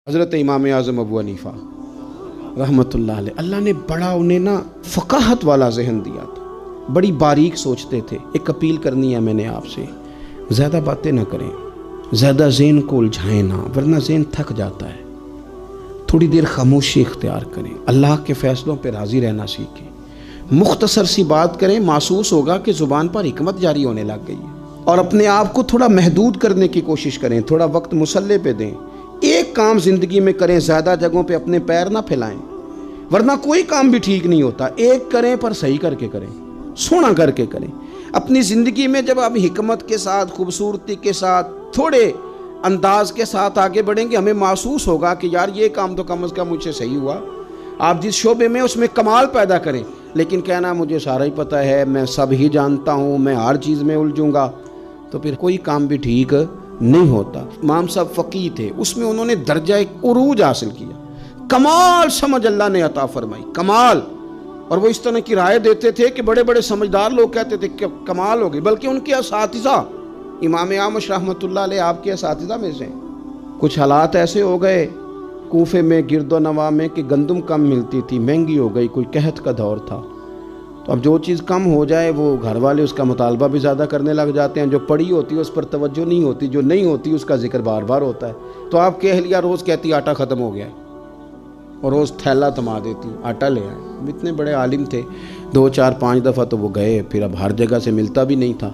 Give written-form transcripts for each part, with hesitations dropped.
حضرت امام اعظم ابو حنیفہ رحمۃ اللہ علیہ، اللہ نے بڑا انہیں فقاہت والا ذہن دیا تھا، بڑی باریک سوچتے تھے۔ ایک اپیل کرنی ہے میں نے آپ سے، زیادہ باتیں نہ کریں، زیادہ ذہن کو الجھائیں نہ، ورنہ ذہن تھک جاتا ہے۔ تھوڑی دیر خاموشی اختیار کریں، اللہ کے فیصلوں پہ راضی رہنا سیکھیں، مختصر سی بات کریں، محسوس ہوگا کہ زبان پر حکمت جاری ہونے لگ گئی ہے۔ اور اپنے آپ کو تھوڑا محدود کرنے کی کوشش کریں، تھوڑا وقت مصلے پہ دیں، ایک کام زندگی میں کریں، زیادہ جگہوں پہ اپنے پیر نہ پھیلائیں، ورنہ کوئی کام بھی ٹھیک نہیں ہوتا۔ ایک کریں پر صحیح کر کے کریں، سونا کر کے کریں۔ اپنی زندگی میں جب آپ حکمت کے ساتھ، خوبصورتی کے ساتھ، تھوڑے انداز کے ساتھ آگے بڑھیں گے، ہمیں محسوس ہوگا کہ یار یہ کام تو کم از کم مجھ سے صحیح ہوا۔ آپ جس شعبے میں اس میں کمال پیدا کریں، لیکن کہنا مجھے سارا ہی پتہ ہے، میں سب ہی جانتا ہوں، میں ہر چیز میں الجھوں گا، تو پھر کوئی کام بھی ٹھیک نہیں ہوتا۔ امام صاحب فقیہ تھے، اس میں انہوں نے درجہ عروج حاصل کیا، کمال سمجھ اللہ نے عطا فرمائی، کمال۔ اور وہ اس طرح کی رائے دیتے تھے کہ بڑے بڑے سمجھدار لوگ کہتے تھے کہ کمال ہو گئی، بلکہ ان کے اساتذہ امام اعمش رحمۃ اللہ علیہ آپ کے اساتذہ میں سے کچھ حالات ایسے ہو گئے کوفے میں، گرد و نواح میں، کہ گندم کم ملتی تھی، مہنگی ہو گئی، کوئی قحط کا دور تھا۔ تو اب جو چیز کم ہو جائے وہ گھر والے اس کا مطالبہ بھی زیادہ کرنے لگ جاتے ہیں، جو پڑی ہوتی ہے اس پر توجہ نہیں ہوتی، جو نہیں ہوتی اس کا ذکر بار بار ہوتا ہے۔ تو آپ کی اہلیہ روز کہتی آٹا ختم ہو گیا ہے، اور روز تھیلا تھما دیتی آٹا لے آئے۔ اب اتنے بڑے عالم تھے، 2 4 5 دفعہ تو وہ گئے، پھر اب ہر جگہ سے ملتا بھی نہیں تھا،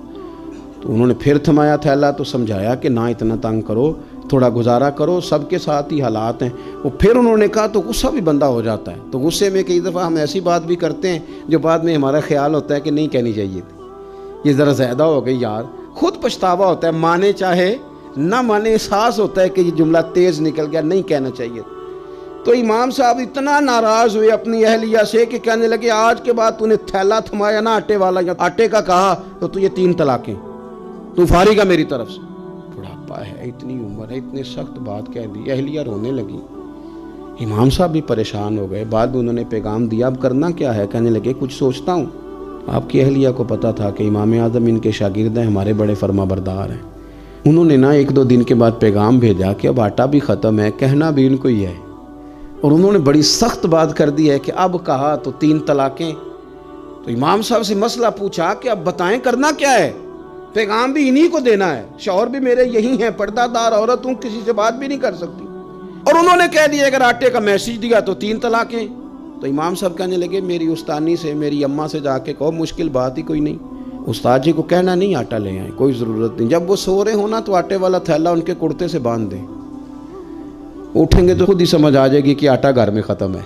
تو انہوں نے پھر تھمایا تھیلا، تو سمجھایا کہ نہ اتنا تنگ کرو، تھوڑا گزارا کرو، سب کے ساتھ ہی حالات ہیں۔ وہ پھر انہوں نے کہا تو غصہ بھی بندہ ہو جاتا ہے، تو غصے میں کئی دفعہ ہم ایسی بات بھی کرتے ہیں جو بعد میں ہمارا خیال ہوتا ہے کہ نہیں کہنی چاہیے تھی، یہ ذرا زیادہ ہو گئی یار، خود پچھتاوا ہوتا ہے، مانے چاہے نہ مانے، احساس ہوتا ہے کہ یہ جملہ تیز نکل گیا، نہیں کہنا چاہیے۔ تو امام صاحب اتنا ناراض ہوئے اپنی اہلیہ سے کہ کہنے لگے آج کے بعد تو نے تھیلا تھمایا نا آٹے والا، یا آٹے کا کہا تو یہ 3 طلاقیں، تو فارغ ہے میری طرف سے۔ بڑھاپا ہے، اتنی عمر ہے، اتنے سخت بات کہہ دی، اہلیہ رونے لگی۔ امام صاحب بھی پریشان ہو گئے، بعد میں انہوں نے پیغام دیا اب کرنا کیا ہے، کہنے لگے کچھ سوچتا ہوں۔ آپ کی اہلیہ کو پتہ تھا کہ امام اعظم ان کے شاگرد ہیں، ہمارے بڑے فرما بردار ہیں۔ انہوں نے 1-2 دن کے بعد پیغام بھیجا کہ اب آٹا بھی ختم ہے، کہنا بھی ان کو ہی ہے، اور انہوں نے بڑی سخت بات کر دی ہے کہ اب کہا تو 3 طلاقیں۔ تو امام صاحب سے مسئلہ پوچھا کہ اب بتائیں کرنا کیا ہے، پیغام بھی انہی کو دینا ہے، شوہر بھی میرے یہی ہیں، پردہ دار عورت ہوں، کسی سے بات بھی نہیں کر سکتی، اور انہوں نے کہہ دیا اگر آٹے کا میسج دیا تو 3 طلاقیں۔ تو امام صاحب کہنے لگے میری استانی سے، میری اماں سے جا کے کہو، مشکل بات ہی کوئی نہیں، استاد جی کو کہنا نہیں آٹا لے آئیں، کوئی ضرورت نہیں، جب وہ سو رہے ہونا تو آٹے والا تھیلا ان کے کرتے سے باندھ دیں، اٹھیں گے تو خود ہی سمجھ آ جائے گی کہ آٹا گھر میں ختم ہے۔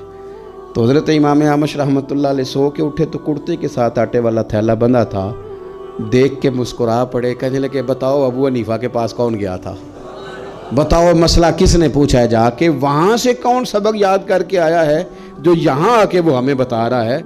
تو حضرت امام اعمش رحمۃ اللہ علیہ سو کے اٹھے تو کرتے کے ساتھ آٹے والا تھیلا بندھا تھا، دیکھ کے مسکرا پڑے، کہنے لگے بتاؤ ابو حنیفہ کے پاس کون گیا تھا، بتاؤ مسئلہ کس نے پوچھا ہے جا کے، وہاں سے کون سبق یاد کر کے آیا ہے جو یہاں آ کے وہ ہمیں بتا رہا ہے۔